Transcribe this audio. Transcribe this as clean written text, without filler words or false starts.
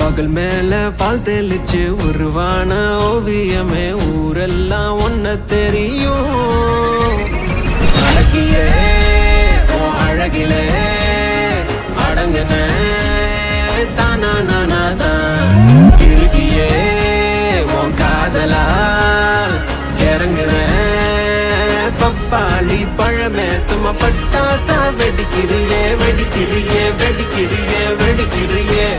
பகல் மேல பால் தெளிச்சு உருவான ஓவியமே ஊரெல்லாம் ஒன்ன தெரியும். அழகியே உன் அழகிலே அடங்குன தானாதான் கிருகியே உன் காதலால் இறங்குற பப்பாளி பழமே சும்மா பட்டாசா வெடிக்கிறியே வெடிக்கிறியே வெடிக்கிறியே வெடிக்கிறியே